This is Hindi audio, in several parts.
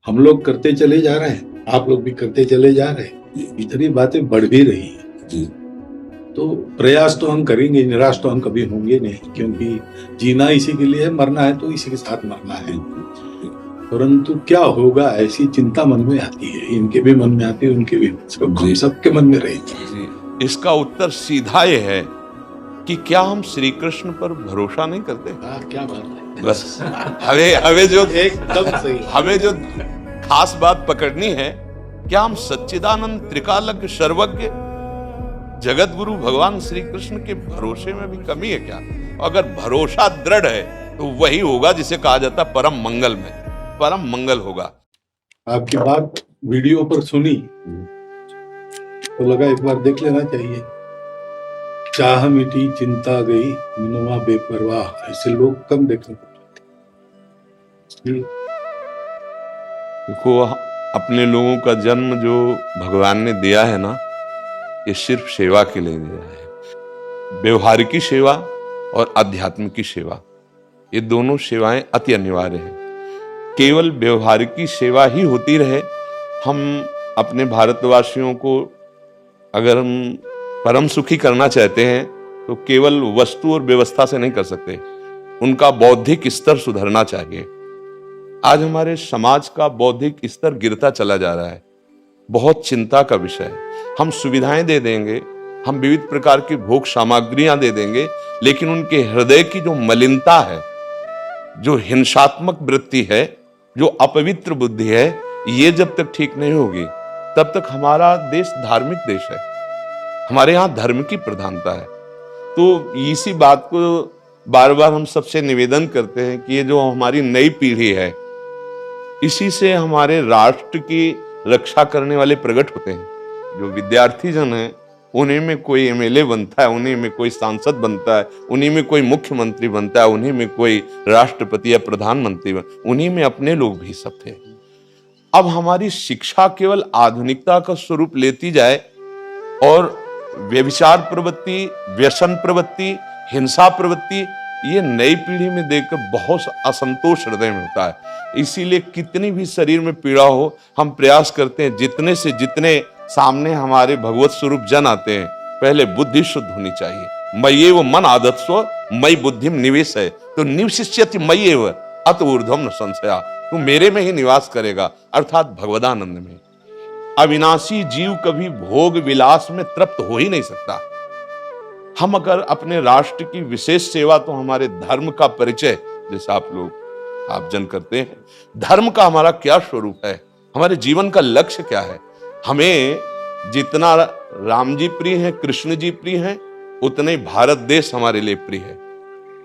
हम लोग करते चले जा रहे हैं, आप लोग भी करते चले जा रहे हैं, इतनी बातें बढ़ भी रही हैं जी। तो प्रयास तो हम करेंगे, निराश तो हम कभी होंगे नहीं, क्योंकि जीना इसी के लिए है, मरना है तो इसी के साथ मरना है। परंतु क्या होगा, ऐसी चिंता मन में आती है, इनके भी मन में आती है, उनके भी, हम सबके मन में रहेगी। जी, इसका उत्तर सीधा ये है कि क्या हम श्री कृष्ण पर भरोसा नहीं करते? क्या बात है, बस हमें जो एकदम सही, हमें जो खास बात पकड़नी है, क्या हम सच्चिदानंद त्रिकालज्ञ सर्वज्ञ जगत गुरु भगवान श्री कृष्ण के भरोसे में भी कमी है क्या? अगर भरोसा दृढ़ है तो वही होगा जिसे कहा जाता है परम मंगल में, परम मंगल होगा। आपकी बात वीडियो पर सुनी तो लगा एक बार देख लेना चाहिए। चाह मिटी चिंता गई, मनुआ बेपरवाह, ऐसे लोग कम देखने को मिलते। देखो, अपने लोगों का जन्म जो भगवान ने दिया है ना, ये सिर्फ सेवा के लिए दिया है। व्यवहारिकी सेवा और आध्यात्मिक सेवा, ये दोनों सेवाएं अति अनिवार्य हैं। केवल व्यवहारिकी सेवा ही होती रहे, हम अपने भारतवासियों को अगर हम परम सुखी करना चाहते हैं तो केवल वस्तु और व्यवस्था से नहीं कर सकते, उनका बौद्धिक स्तर सुधरना चाहिए। आज हमारे समाज का बौद्धिक स्तर गिरता चला जा रहा है, बहुत चिंता का विषय है। हम सुविधाएं दे देंगे, हम विविध प्रकार की भोग सामग्रियां दे देंगे, लेकिन उनके हृदय की जो मलिनता है, जो हिंसात्मक वृत्ति है, जो अपवित्र बुद्धि है, ये जब तक ठीक नहीं होगी तब तक हमारा देश धार्मिक देश है, हमारे यहाँ धर्म की प्रधानता है। तो इसी बात को बार बार हम सबसे निवेदन करते हैं कि ये जो हमारी नई पीढ़ी है, इसी से हमारे राष्ट्र की रक्षा करने वाले प्रकट होते हैं। जो विद्यार्थी जन है, उन्हीं में कोई एमएलए बनता है, उन्हीं में कोई सांसद बनता है, उन्हीं में कोई मुख्यमंत्री बनता है, उन्हीं में कोई राष्ट्रपति या प्रधानमंत्री उन्हीं में अपने लोग भी सब थे। अब हमारी शिक्षा केवल आधुनिकता का स्वरूप लेती जाए और व्यभिचार प्रवृत्ति, व्यसन प्रवृत्ति, हिंसा प्रवृत्ति, ये नई पीढ़ी में देखकर बहुत असंतोष हृदय में होता है। इसीलिए कितनी भी शरीर में पीड़ा हो, हम प्रयास करते हैं जितने से जितने सामने हमारे भगवत स्वरूप जन आते हैं, पहले बुद्धि शुद्ध होनी चाहिए। मय्ये वो मन आदत्स्व मयि बुद्धिम निवेश है, तो निवशिष्यति मय्ये व अत ऊर्ध्वम न संशया, तू मेरे में ही निवास करेगा, अर्थात भगवदानंद में। अविनाशी जीव कभी भोग विलास में तृप्त हो ही नहीं सकता। हम अगर अपने राष्ट्र की विशेष सेवा, तो हमारे धर्म का परिचय, जैसे आप जन करते हैं, धर्म का हमारा क्या स्वरूप है, हमारे जीवन का लक्ष्य क्या है। हमें जितना राम जी प्रिय हैं, कृष्ण जी प्रिय हैं, उतने भारत देश हमारे लिए प्रिय है।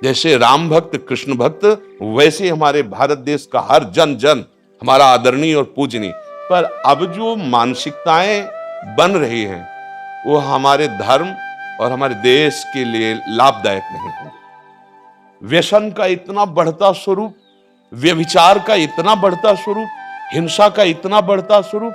जैसे राम भक्त, कृष्ण भक्त, वैसे हमारे भारत देश का हर जन जन हमारा आदरणीय और पूजनीय। पर अब जो मानसिकताएं बन रही हैं, वो हमारे धर्म और हमारे देश के लिए लाभदायक नहीं है। व्यसन का इतना बढ़ता स्वरूप, व्यभिचार का इतना बढ़ता स्वरूप, हिंसा का इतना बढ़ता स्वरूप,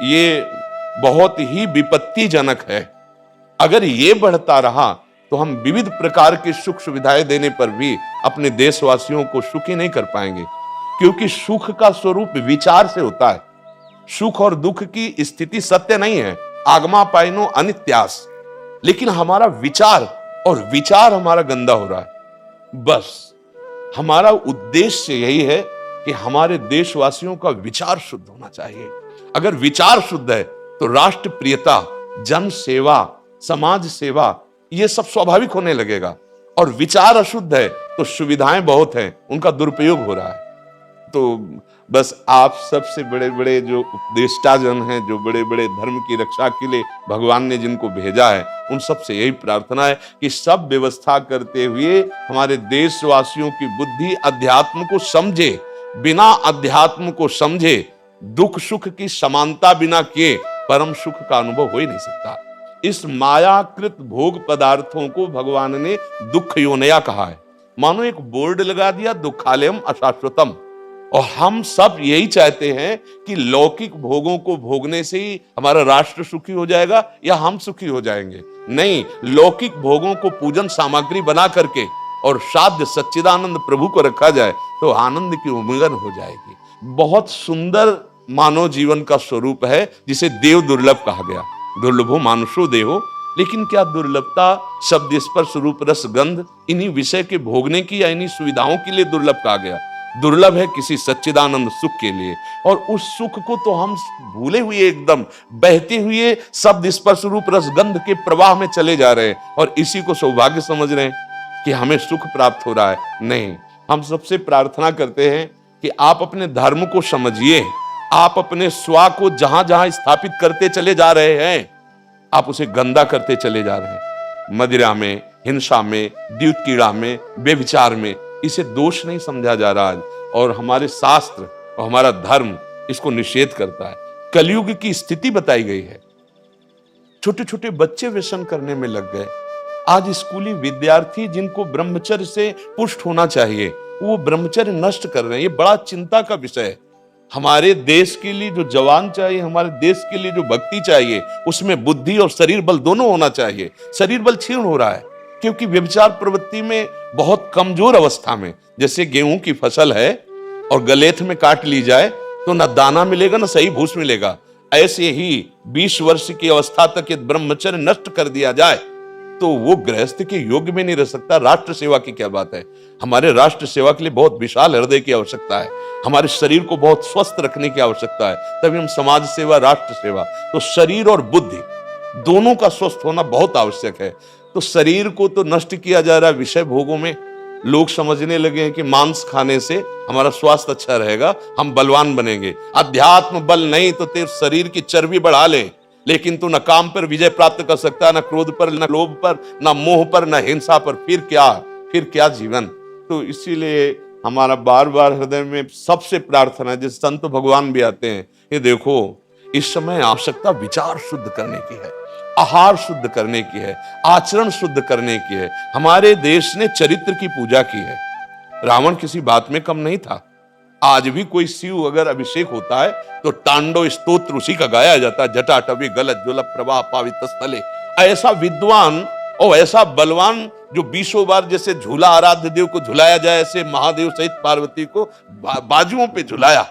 ये बहुत ही विपत्तिजनक है। अगर ये बढ़ता रहा तो हम विविध प्रकार की सुख सुविधाएं देने पर भी अपने देशवासियों को सुखी नहीं कर पाएंगे, क्योंकि सुख का स्वरूप विचार से होता है। सुख और दुख की स्थिति सत्य नहीं है, आगमा पाइनो अनित्यास, लेकिन हमारा विचार, और विचार हमारा गंदा हो रहा है। बस हमारा उद्देश्य यही है कि हमारे देशवासियों का विचार शुद्ध होना चाहिए। अगर विचार शुद्ध है तो राष्ट्र प्रियता, जन सेवा, समाज सेवा, ये सब स्वाभाविक होने लगेगा। और विचार अशुद्ध है तो सुविधाएं बहुत हैं, उनका दुरुपयोग हो रहा है। तो बस आप सबसे बड़े बड़े जो उपदेष्टा जन हैं, जो बड़े बड़े धर्म की रक्षा के लिए भगवान ने जिनको भेजा है, उन सबसे यही प्रार्थना है कि सब व्यवस्था करते हुए हमारे देशवासियों की बुद्धि अध्यात्म को समझे। बिना अध्यात्म को समझे दुख सुख की समानता बिना किए परम सुख का अनुभव हो ही नहीं सकता। इस मायाकृत भोग पदार्थों को भगवान ने दुख योनया कहा है। मानो एक बोर्ड लगा दिया, दुखालयम अशाश्वतम। और हम सब यही चाहते हैं कि लौकिक भोगों को भोगने से ही हमारा राष्ट्र सुखी हो जाएगा या हम सुखी हो जाएंगे। नहीं, लौकिक भोगों को पूजन सामग्री बना करके और साध्य सच्चिदानंद प्रभु को रखा जाए तो आनंद की उमंगन हो जाएगी। बहुत सुंदर मानव जीवन का स्वरूप है, जिसे देव दुर्लभ कहा गया। दुर्लभो मानुषो देहो, लेकिन क्या दुर्लभता शब्द स्पर्श रूप रस गंध इन्हीं विषय के भोगने की या इन्हीं सुविधाओं के लिए दुर्लभ कहा गया? दुर्लभ है किसी सच्चिदानंद सुख के लिए। और उस सुख को तो हम भूले हुए, एकदम बहते हुए शब्द स्पर्श रूप रस गंध के प्रवाह में चले जा रहे हैं और इसी को सौभाग्य समझ रहे हैं कि हमें सुख प्राप्त हो रहा है। नहीं, हम सबसे प्रार्थना करते हैं कि आप अपने धर्म को समझिए। आप अपने स्वा को जहां जहां स्थापित करते चले जा रहे हैं, आप उसे गंदा करते चले जा रहे हैं। मदिरा में, हिंसा में, द्यूत कीड़ा में, बेविचार में, इसे दोष नहीं समझा जा रहा है। और हमारे शास्त्र और हमारा धर्म इसको निषेध करता है। कलयुग की स्थिति बताई गई है। छोटे छोटे बच्चे व्यसन करने में लग गए। आज स्कूली विद्यार्थी जिनको ब्रह्मचर्य से पुष्ट होना चाहिए, वो ब्रह्मचर्य नष्ट कर रहे हैं। ये बड़ा चिंता का विषय है। हमारे देश के लिए जो जवान चाहिए, हमारे देश के लिए जो भक्ति चाहिए, उसमें बुद्धि और शरीर बल दोनों होना चाहिए। शरीर बल क्षीण हो रहा है क्योंकि व्यभिचार प्रवृत्ति में बहुत कमजोर अवस्था में, जैसे गेहूं की फसल है और गलेथ में काट ली जाए तो न दाना मिलेगा न सही भूस मिलेगा। ऐसे ही 20 वर्ष की अवस्था तक यदि ब्रह्मचर्य नष्ट कर दिया जाए तो वो गृहस्थ के योग्य में नहीं रह सकता। राष्ट्र सेवा की क्या बात है। हमारे राष्ट्र सेवा के लिए बहुत विशाल हृदय की आवश्यकता है। हमारे शरीर को बहुत स्वस्थ रखने की आवश्यकता है, तभी हम समाज सेवा, राष्ट्र सेवा। तो शरीर और बुद्धि दोनों का स्वस्थ होना बहुत आवश्यक है। तो शरीर को तो नष्ट किया जा रहा है विषय भोगों में। लोग समझने लगे हैं कि मांस खाने से हमारा स्वास्थ्य अच्छा रहेगा, हम बलवान बनेंगे। अध्यात्म बल नहीं तो तेरे शरीर की चर्बी बढ़ा ले, लेकिन तू न काम पर विजय प्राप्त कर सकता, न क्रोध पर, न लोभ पर, न मोह पर, न हिंसा पर। फिर क्या जीवन। तो इसीलिए हमारा बार बार हृदय में सबसे प्रार्थना है, जिस संत भगवान भी आते हैं, ये देखो इस समय आवश्यकता विचार शुद्ध करने की है, आहार शुद्ध करने की है, आचरण शुद्ध करने की है। हमारे देश ने चरित्र की पूजा की है। रावण किसी बात में कम नहीं था। आज भी कोई शिव अगर अभिषेक होता है तो तांडव स्तोत्र उसी का गाया जाता है। जटाटवी गलत ज्वल प्रवाह पावित स्थले। ऐसा विद्वान और ऐसा बलवान जो 20 बार जैसे झूला आराध्य देव को झुलाया जाए, ऐसे महादेव सहित पार्वती को बाजुओं पे झुलाया,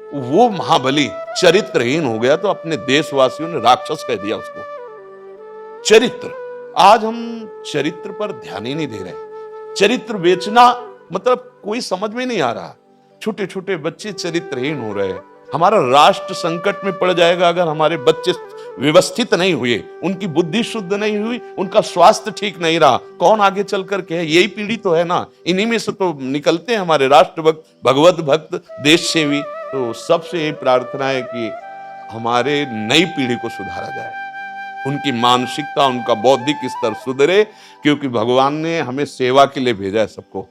वो महाबली चरित्रहीन हो गया तो अपने देशवासियों ने राक्षस कह दिया उसको। चरित्र, आज हम चरित्र पर ध्यान ही नहीं दे रहे। चरित्र बेचना मतलब कोई समझ में नहीं आ रहा। छोटे छोटे बच्चे चरित्रहीन हो रहे हैं। हमारा राष्ट्र संकट में पड़ जाएगा अगर हमारे बच्चे व्यवस्थित नहीं हुए, उनकी बुद्धि शुद्ध नहीं हुई, उनका स्वास्थ्य ठीक नहीं रहा। कौन आगे चल कर के है? यही पीढ़ी तो है ना। इन्हीं में से तो निकलते हैं हमारे राष्ट्र भक्त, भगवत भक्त, देश सेवी। तो सबसे यही प्रार्थना है कि हमारे नई पीढ़ी को सुधारा जाए, उनकी मानसिकता, उनका बौद्धिक स्तर सुधरे, क्योंकि भगवान ने हमें सेवा के लिए भेजा है सबको।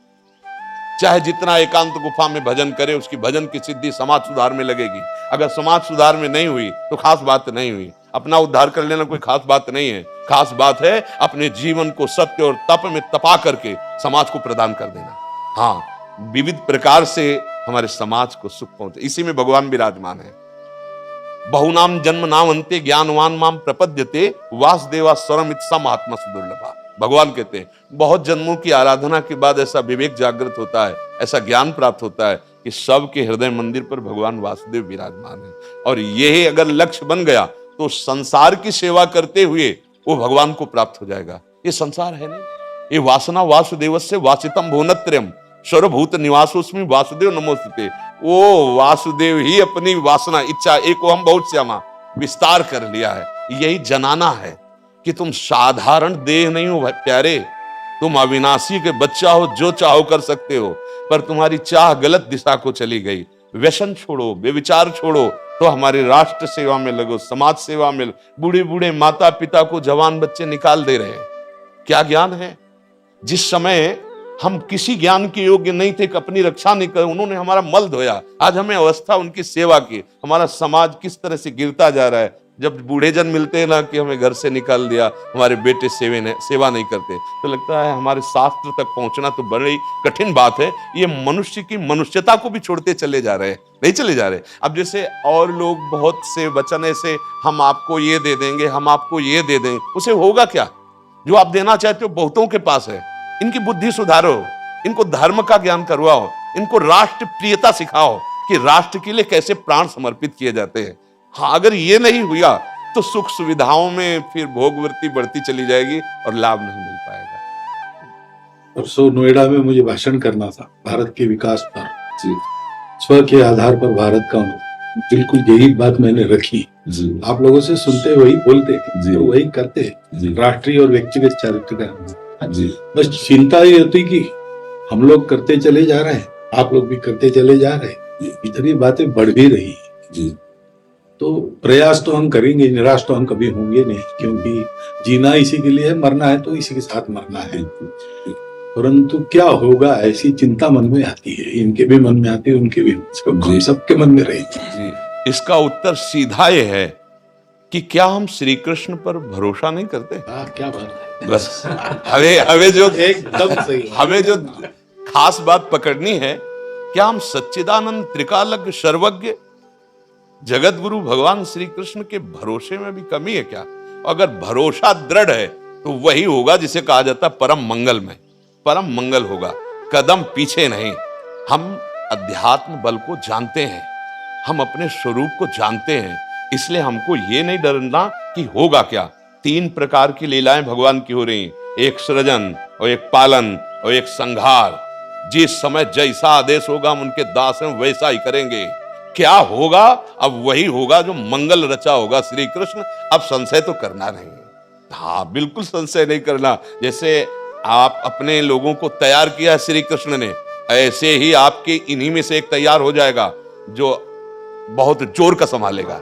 चाहे जितना एकांत गुफा में भजन करे, उसकी भजन की सिद्धि समाज सुधार में लगेगी। अगर समाज सुधार में नहीं हुई तो खास बात नहीं हुई। अपना उद्धार कर लेना कोई खास बात नहीं है। खास बात है अपने जीवन को सत्य और तप में तपा करके समाज को प्रदान कर देना। हाँ, विविध प्रकार से हमारे समाज को सुख पहुंचे, इसी में भगवान विराजमान है। बहुनाम जन्म नाम अंते ज्ञानवान माम प्रपद्यते वासुदेवा स्वरमित समात्मा सुदुर्लभा। भगवान कहते हैं बहुत जन्मों की आराधना के बाद ऐसा विवेक जागृत होता है, ऐसा ज्ञान प्राप्त होता है कि सबके हृदय मंदिर पर भगवान वासुदेव विराजमान है। और यही अगर लक्ष्य बन गया तो संसार की सेवा करते हुए वो भगवान को प्राप्त हो जाएगा। ये संसार है नहीं, ये वासना वासुदेवस्य वासितम भुवनत्रयम् सर्वभूत निवासोस्मि वासुदेव नमोस्तुते। वो वासुदेव ही अपनी वासना, इच्छा, एको हम बहुत श्यामा विस्तार कर लिया है। यही जनाना है कि तुम साधारण देह नहीं हो प्यारे, तुम अविनाशी के बच्चा हो, जो चाहो कर सकते हो। पर तुम्हारी चाह गलत दिशा को चली गई। व्यसन छोड़ो, बेविचार छोड़ो, तो हमारे राष्ट्र सेवा में लगो, समाज सेवा में। बूढ़े बूढ़े माता पिता को जवान बच्चे निकाल दे रहे हैं। क्या ज्ञान है? जिस समय हम किसी ज्ञान के योग्य नहीं थे कि अपनी रक्षा नहीं कर, उन्होंने हमारा मल धोया। आज हमें अवस्था उनकी सेवा की। हमारा समाज किस तरह से गिरता जा रहा है। जब बूढ़े जन मिलते हैं ना कि हमें घर से निकाल दिया, हमारे बेटे सेवा नहीं करते, तो लगता है हमारे शास्त्र तक पहुंचना तो बड़ी कठिन बात है। ये मनुष्य की मनुष्यता को भी छोड़ते चले जा रहे हैं, नहीं चले जा रहे। अब जैसे और लोग बहुत से वचन ऐसे, हम आपको ये दे देंगे, हम आपको ये दे देंगे, उसे होगा क्या? जो आप देना चाहते हो बहुतों के पास है। इनकी बुद्धि सुधारो, इनको धर्म का ज्ञान करवाओ, इनको राष्ट्र प्रियता सिखाओ, कि राष्ट्र के लिए कैसे प्राण समर्पित किए जाते हैं। हाँ, अगर ये नहीं हुआ तो सुख सुविधाओं में फिर भोगवृत्ति बढ़ती चली जाएगी और लाभ नहीं मिल पाएगा। परसों नोएडा में मुझे भाषण करना था भारत के विकास पर, जी स्व के आधार पर भारत का, बिल्कुल यही बात मैंने रखी। जी आप लोगों से सुनते वही बोलते जी। और वही करते, जी राष्ट्रीय और व्यक्तिगत चरित्र का। जी बस चिंता ये होती कि हम लोग करते चले जा रहे हैं, आप लोग भी करते चले जा रहे हैं, इधर ये बातें बढ़ भी रही है। जी तो प्रयास तो हम करेंगे, निराश तो हम कभी होंगे नहीं, क्योंकि जीना इसी के लिए है, मरना है तो इसी के साथ मरना है। परंतु क्या होगा ऐसी चिंता मन में आती है, इनके भी मन में आती है, उनके भी, सबके मन में रहेगी। जी, इसका उत्तर सीधा ये है कि क्या हम श्री कृष्ण पर भरोसा नहीं करते? क्या बात है, बस हमें जो एकदम सही, हमें जो खास बात पकड़नी है, क्या हम सच्चिदानंद त्रिकालज्ञ सर्वज्ञ जगत गुरु भगवान श्री कृष्ण के भरोसे में भी कमी है क्या? अगर भरोसा दृढ़ है तो वही होगा जिसे कहा जाता है परम मंगल में, परम मंगल होगा, कदम पीछे नहीं। हम अध्यात्म बल को जानते हैं, हम अपने स्वरूप को जानते हैं, इसलिए हमको ये नहीं डरना कि होगा क्या। 3 प्रकार की लीलाएं भगवान की हो रही, एक सृजन और एक पालन और एक संहार। जिस समय जैसा आदेश होगा हम उनके दास हैं, वैसा ही करेंगे। क्या होगा? अब वही होगा जो मंगल रचा होगा श्री कृष्ण। अब संशय तो करना नहीं, हाँ बिल्कुल संशय नहीं करना। जैसे आप अपने लोगों को तैयार किया श्री कृष्ण ने, ऐसे ही आपके इन्हीं में से एक तैयार हो जाएगा जो बहुत जोर का संभालेगा।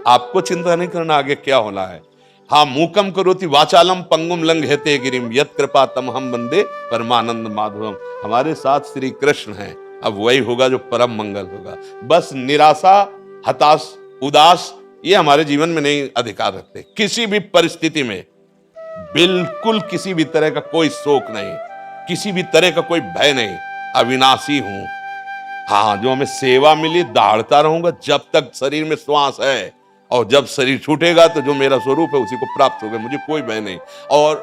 आपको चिंता नहीं करना आगे क्या होना है। हाँ, मूकम करोति वाचालम पंगुम लंघयते गिरिम यत् कृपा तमहम वंदे परमानंद माधवम। हमारे साथ श्री कृष्ण हैं, अब वही होगा जो परम मंगल होगा। बस निराशा, हताश, उदास ये हमारे जीवन में नहीं अधिकार रखते। किसी भी परिस्थिति में बिल्कुल किसी भी तरह का कोई शोक नहीं, किसी भी तरह का कोई भय नहीं। अविनाशी हूं, हाँ जो हमें सेवा मिली दहाड़ता रहूंगा जब तक शरीर में श्वास है, और जब शरीर छूटेगा तो जो मेरा स्वरूप है उसी को प्राप्त होगा, मुझे कोई भय नहीं। और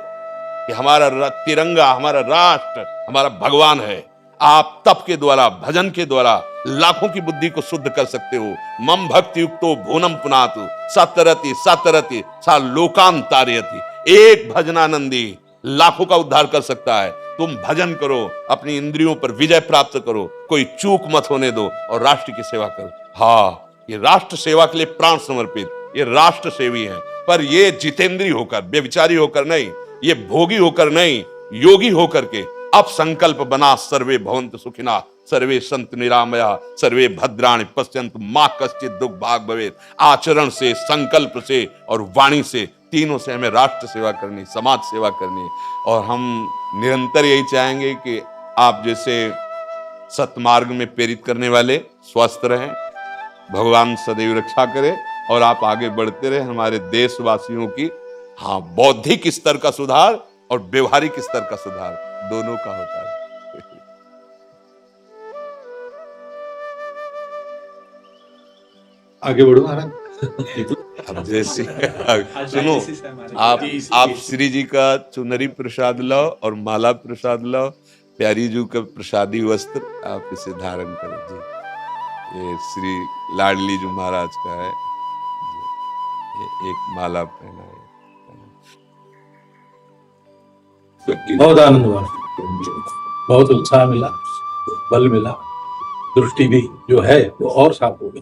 कि हमारा तिरंगा, हमारा राष्ट्र, हमारा भगवान है। आप तप के द्वारा, भजन के द्वारा लाखों की बुद्धि को शुद्ध कर सकते हो। मम भक्ति युक्तो भुवनम पुनातु सतरति सतरति सा लोकान तारयति। एक भजनानंदी लाखों का उद्धार कर सकता है। तुम भजन करो, अपनी इंद्रियों पर विजय प्राप्त करो, कोई चूक मत होने दो और राष्ट्र की सेवा करो। हाँ, ये राष्ट्र सेवा के लिए प्राण समर्पित, ये राष्ट्र सेवी है। पर ये जितेंद्री होकर, व्यभिचारी होकर नहीं, ये भोगी होकर नहीं, योगी होकर के अब संकल्प बना, सर्वे भवन्तु सुखिना, सर्वे सन्तु निरामया, सर्वे भद्राणि पश्यन्तु मा कश्चित् दुःख भाग् भवेत्। आचरण से, संकल्प से और वाणी से, तीनों से हमें राष्ट्र सेवा करनी, समाज सेवा करनी। और हम निरंतर यही चाहेंगे कि आप जैसे सतमार्ग में प्रेरित करने वाले स्वस्थ रहें, भगवान सदैव रक्षा करे और आप आगे बढ़ते रहे। हमारे देशवासियों की हाँ बौद्धिक स्तर का सुधार और व्यवहारिक स्तर का सुधार दोनों का होता है। आगे बढ़ो महाराज। अब जैसे सुनो, आप श्री जी का चुनरी प्रसाद लाओ और माला प्रसाद लाओ, प्यारी जी का प्रसादी वस्त्र आप इसे धारण करें जी। ये श्री लाडली जी महाराज का है, ये एक माला पहना है। बहुत आनंद हुआ, बहुत उत्साह मिला, बल मिला, दृष्टि भी जो है वो और साफ हो गई।